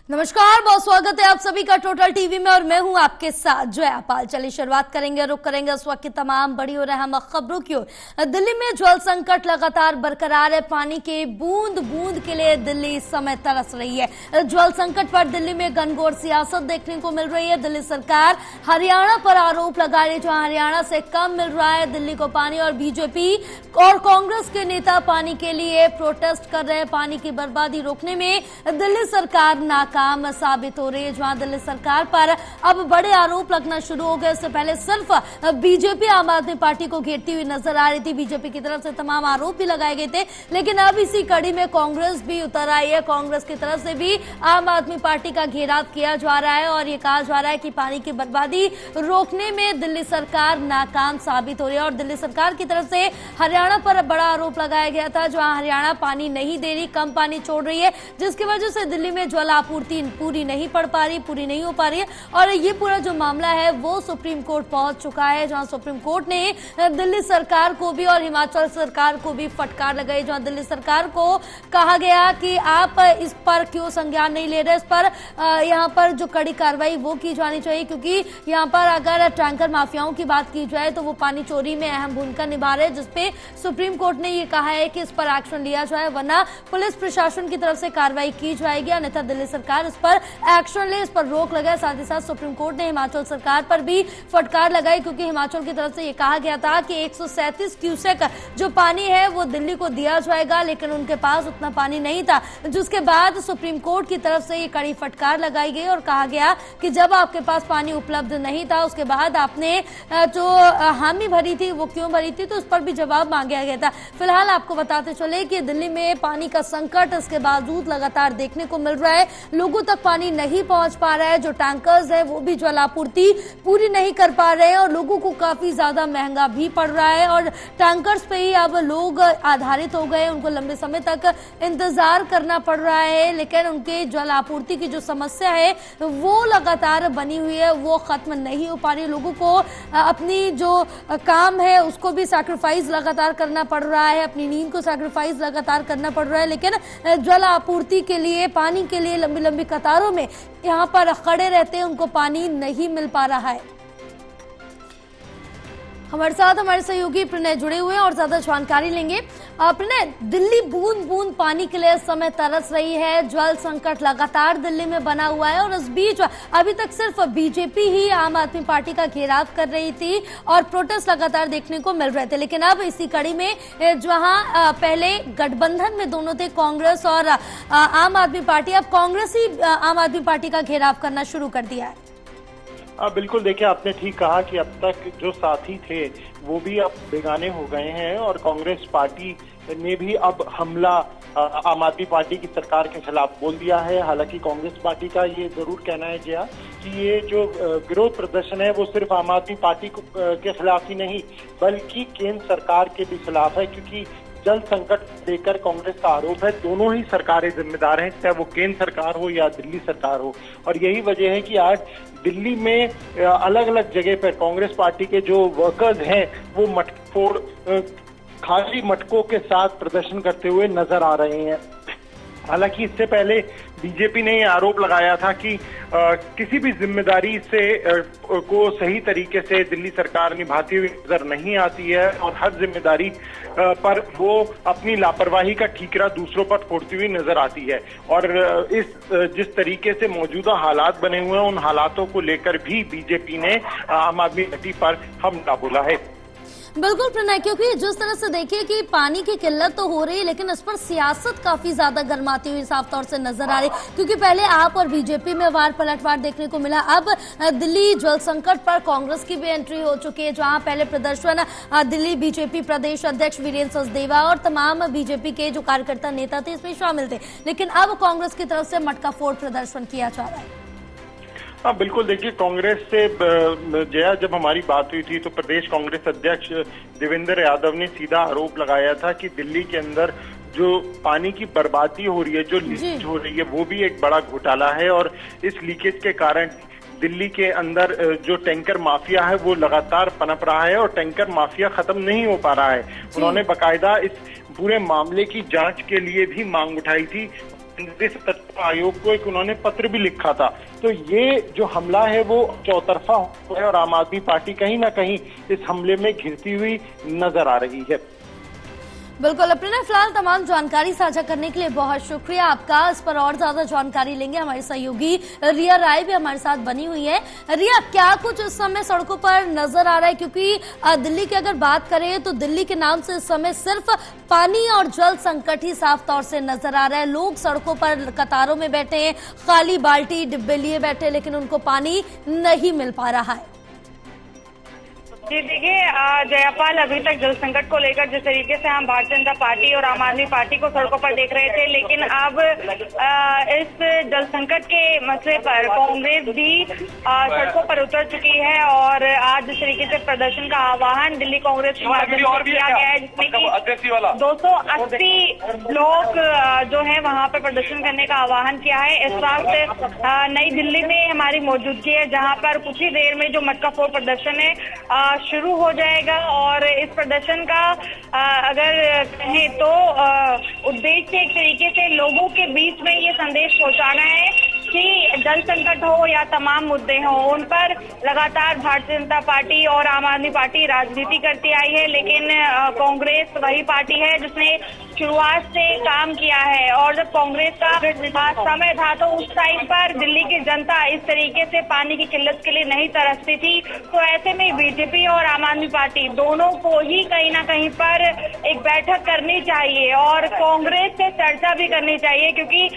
नमस्कार, बहुत स्वागत है आप सभी का टोटल टीवी में और मैं हूं आपके साथ जया पाल। चलिए शुरुआत करेंगे, रुक करेंगे उस वक्त की तमाम बड़ी और अहम खबरों की ओर। दिल्ली में जल संकट लगातार बरकरार है। पानी के बूंद बूंद के लिए दिल्ली इस समय तरस रही है। जल संकट पर दिल्ली में घनघोर सियासत देखने को मिल रही है। दिल्ली सरकार हरियाणा पर आरोप लगा रही है, जहां हरियाणा से कम मिल रहा है दिल्ली को पानी, और बीजेपी और कांग्रेस के नेता पानी के लिए प्रोटेस्ट कर रहे हैं। पानी की बर्बादी रोकने में दिल्ली सरकार नाकाम साबित हो रही है, जहां दिल्ली सरकार पर अब बड़े आरोप लगना शुरू हो गए। इससे पहले सिर्फ बीजेपी आम आदमी पार्टी को घेरती हुई नजर आ रही थी। बीजेपी की तरफ से तमाम आरोप भी लगाए गए थे, लेकिन अब इसी कड़ी में कांग्रेस भी उतर आई है। कांग्रेस की तरफ से भी आम आदमी पार्टी का घेराव किया जा रहा है और ये कहा जा रहा है कि पानी की बर्बादी रोकने में दिल्ली सरकार नाकाम साबित हो रही है। और दिल्ली सरकार की तरफ से हरियाणा पर बड़ा आरोप लगाया गया था, जहां हरियाणा पानी नहीं दे रही, कम पानी छोड़ रही है, जिसकी वजह से दिल्ली में जल आपूर्ति पूरी नहीं पड़ पा रही, पूरी नहीं हो पा रही है। और ये पूरा जो मामला है वो सुप्रीम कोर्ट पहुंच चुका है, जहां सुप्रीम कोर्ट ने दिल्ली सरकार को भी और हिमाचल सरकार को भी फटकार लगाई। जहां दिल्ली सरकार को कहा गया कि आप इस पर क्यों संज्ञान नहीं ले रहे, इस पर यहाँ पर जो कड़ी कार्रवाई वो की जानी चाहिए, क्योंकि यहाँ पर अगर टैंकर माफियाओं की बात की जाए तो वो पानी चोरी में अहम भूमिका निभा रहे हैं, जिसपे सुप्रीम कोर्ट ने ये कहा है कि इस पर एक्शन लिया जाए, वरना पुलिस प्रशासन की तरफ से कार्रवाई की जाएगी, अन्यथा दिल्ली सरकार इस पर एक्शन ले, इस पर रोक लगाए। साथ ही साथ सुप्रीम कोर्ट ने हिमाचल सरकार पर भी फटकार लगाई, क्योंकि हिमाचल की तरफ से यह कहा गया था कि 137 क्यूसेक जो पानी है वो दिल्ली को दिया जाएगा, लेकिन उनके पास उतना पानी नहीं था, जिसके बाद सुप्रीम कोर्ट की तरफ से ये कड़ी फटकार लगाई गई और कहा गया कि जब आपके पास पानी उपलब्ध नहीं था, उसके बाद आपने जो हामी भरी थी वो क्यों भरी थी, तो उस पर भी जवाब मांगा गया था। फिलहाल आपको बताते चले कि दिल्ली में पानी का संकट इसके बावजूद लगातार देखने को मिल रहा है। लोगों तक पानी नहीं पहुंच पा रहा है, जो टैंकर्स है वो भी जल आपूर्ति पूरी नहीं कर पा रहे हैं और लोगों को काफी ज्यादा महंगा भी पड़ रहा है। और टैंकर्स पे ही अब लोग आधारित हो गए, उनको लंबे समय तक इंतजार करना पड़ रहा है, लेकिन उनके जल आपूर्ति की जो समस्या है वो लगातार बनी हुई है, वो खत्म नहीं हो पा रही। लोगों को अपनी जो काम है उसको भी सैक्रिफाइस लगातार करना पड़ रहा है, अपनी नींद को सैक्रिफाइस लगातार करना पड़ रहा है, लेकिन जल आपूर्ति के लिए, पानी के लिए लंबी लंबी कतारों में यहाँ पर खड़े रहते हैं, उनको पानी नहीं मिल पा रहा है। हमारे साथ हमारे सहयोगी प्रणय जुड़े हुए हैं और ज्यादा जानकारी लेंगे। प्रणय, दिल्ली बूंद बूंद पानी के लिए इस समय तरस रही है। जल संकट लगातार दिल्ली में बना हुआ है और इस बीच अभी तक सिर्फ बीजेपी ही आम आदमी पार्टी का घेराव कर रही थी और प्रोटेस्ट लगातार देखने को मिल रहे थे, लेकिन अब इसी कड़ी में जहां पहले गठबंधन में दोनों थे, कांग्रेस और आम आदमी पार्टी, अब कांग्रेस ही आम आदमी पार्टी का घेराव करना शुरू कर दिया है। बिल्कुल, देखिए आपने ठीक कहा कि अब तक जो साथी थे वो भी अब बेगाने हो गए हैं और कांग्रेस पार्टी ने भी अब हमला आम आदमी पार्टी की सरकार के खिलाफ बोल दिया है। हालांकि कांग्रेस पार्टी का ये जरूर कहना है जया कि ये जो विरोध प्रदर्शन है वो सिर्फ आम आदमी पार्टी के खिलाफ ही नहीं बल्कि केंद्र सरकार के भी खिलाफ है, क्योंकि जल संकट लेकर कांग्रेस का आरोप है दोनों ही सरकारें जिम्मेदार हैं, चाहे वो केंद्र सरकार हो या दिल्ली सरकार हो। और यही वजह है कि आज दिल्ली में अलग अलग जगह पर कांग्रेस पार्टी के जो वर्कर्स हैं वो मटफोड़ खाली मटकों के साथ प्रदर्शन करते हुए नजर आ रहे हैं। हालांकि इससे पहले बीजेपी ने यह आरोप लगाया था कि किसी भी जिम्मेदारी से को सही तरीके से दिल्ली सरकार निभाती हुई नजर नहीं आती है और हर जिम्मेदारी पर वो अपनी लापरवाही का ठीकरा दूसरों पर फोड़ती हुई नजर आती है। और जिस तरीके से मौजूदा हालात बने हुए हैं उन हालातों को लेकर भी बीजेपी ने आम आदमी पार्टी पर हमला बोला है। बिल्कुल प्रणय, क्योंकि जिस तरह से देखिए कि पानी की किल्लत तो हो रही है, लेकिन इस पर सियासत काफी ज्यादा गर्माती हुई साफ तौर से नजर आ रही, क्योंकि पहले आप और बीजेपी में वार पलटवार देखने को मिला। अब दिल्ली जल संकट पर कांग्रेस की भी एंट्री हो चुकी है, जहां पहले प्रदर्शन दिल्ली बीजेपी प्रदेश अध्यक्ष वीरेंद्र सचदेवा और तमाम बीजेपी के जो कार्यकर्ता नेता थे इसमें शामिल थे, लेकिन अब कांग्रेस की तरफ से मटका फोड़ प्रदर्शन किया जा रहा है। हाँ बिल्कुल, देखिए कांग्रेस से जया जब हमारी बात हुई थी तो प्रदेश कांग्रेस अध्यक्ष देवेंद्र यादव ने सीधा आरोप लगाया था कि दिल्ली के अंदर जो पानी की बर्बादी हो रही है, जो लीकेज हो रही है, वो भी एक बड़ा घोटाला है और इस लीकेज के कारण दिल्ली के अंदर जो टैंकर माफिया है वो लगातार पनप रहा है और टैंकर माफिया खत्म नहीं हो पा रहा है। उन्होंने बाकायदा इस पूरे मामले की जांच के लिए भी मांग उठाई थी केंद्रीय सतर्कता आयोग को एक उन्होंने पत्र भी लिखा था। तो ये जो हमला है वो चौतरफा है और आम आदमी पार्टी कहीं ना कहीं इस हमले में घिरती हुई नजर आ रही है। बिल्कुल अप्रिना, फिलहाल तमाम जानकारी साझा करने के लिए बहुत शुक्रिया आपका। इस पर और ज्यादा जानकारी लेंगे, हमारी सहयोगी रिया राय भी हमारे साथ बनी हुई है। रिया, क्या कुछ इस समय सड़कों पर नजर आ रहा है? क्योंकि दिल्ली की अगर बात करें तो दिल्ली के नाम से इस समय सिर्फ पानी और जल संकट ही साफ तौर से नजर आ रहा है। लोग सड़कों पर कतारों में बैठे हैं, खाली बाल्टी डिब्बे लिए बैठे, लेकिन उनको पानी नहीं मिल पा रहा है। जी देखिए जयपाल, अभी तक जल संकट को लेकर जिस तरीके से हम भारतीय जनता पार्टी और आम आदमी पार्टी को सड़कों पर देख रहे थे, लेकिन अब इस जल संकट के मसले पर कांग्रेस भी सड़कों पर उतर चुकी है और आज जिस तरीके से प्रदर्शन का आह्वान दिल्ली कांग्रेस के माध्यम से किया गया है, जिसमें कि 280 लोग जो है वहां पर प्रदर्शन करने का आह्वान किया है। इस वक्त नई दिल्ली में हमारी मौजूदगी है, जहां पर कुछ ही देर में जो मटका फोड़ प्रदर्शन है शुरू हो जाएगा और इस प्रदर्शन का अगर कहें तो उद्देश्य एक तरीके से लोगों के बीच में ये संदेश पहुंचाना है कि जल संकट हो या तमाम मुद्दे हो, उन पर लगातार भारतीय जनता पार्टी और आम आदमी पार्टी राजनीति करती आई है, लेकिन कांग्रेस वही पार्टी है जिसने शुरुआत से काम किया है। और जब कांग्रेस का समय था तो उस टाइम पर दिल्ली की जनता इस तरीके से पानी की किल्लत के लिए नहीं तरसती थी। तो ऐसे में बीजेपी और आम आदमी पार्टी दोनों को ही कहीं ना कहीं पर एक बैठक करनी चाहिए और कांग्रेस से चर्चा भी करनी चाहिए, क्योंकि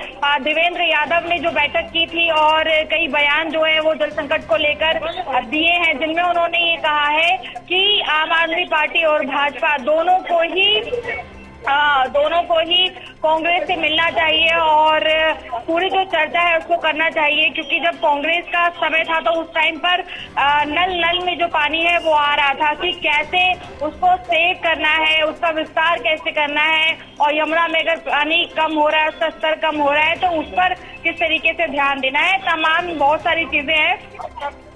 देवेंद्र यादव ने जो बैठक की थी और कई बयान जो है वो जल संकट को लेकर दिए हैं, जिनमें उन्होंने ये कहा है कि आम आदमी पार्टी और भाजपा दोनों को ही कांग्रेस से मिलना चाहिए और पूरी जो चर्चा है उसको करना चाहिए, क्योंकि जब कांग्रेस का समय था तो उस टाइम पर नल में जो पानी है वो आ रहा था कि कैसे उसको सेव करना है, उसका विस्तार कैसे करना है, और यमुना में अगर पानी कम हो रहा है, उसका स्तर कम हो रहा है तो उस पर किस तरीके से ध्यान देना है। तमाम बहुत सारी चीजें हैं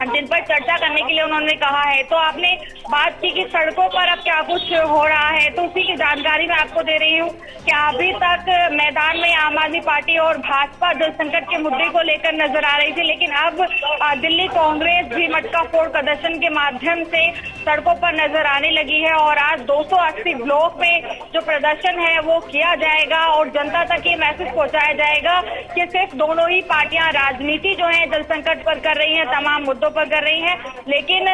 जिन पर चर्चा करने के लिए उन्होंने कहा है। तो आपने बात की कि सड़कों पर अब क्या कुछ हो रहा है, तो उसी की जानकारी मैं आपको दे रही हूँ कि अभी तक मैदान में आम आदमी पार्टी और भाजपा जल संकट के मुद्दे को लेकर नजर आ रही थी, लेकिन अब दिल्ली कांग्रेस भी मटका फोड़ प्रदर्शन के माध्यम से सड़कों पर नजर आने लगी है और आज 280 ब्लॉक में जो प्रदर्शन है वो किया जाएगा और जनता तक ये मैसेज पहुंचाया जाएगा कि सिर्फ दोनों ही पार्टियां राजनीति जो है जल संकट पर कर रही हैं, तमाम मुद्दों पर कर रही हैं, लेकिन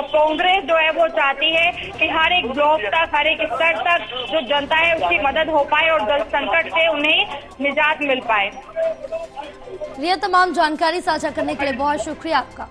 कांग्रेस जो है वो चाहती है कि हर एक ब्लॉक तक, हर एक स्तर तक जो जनता है उसकी मदद हो पाए और जल संकट से उन्हें निजात मिल पाए। ये तमाम जानकारी साझा करने के लिए बहुत शुक्रिया आपका।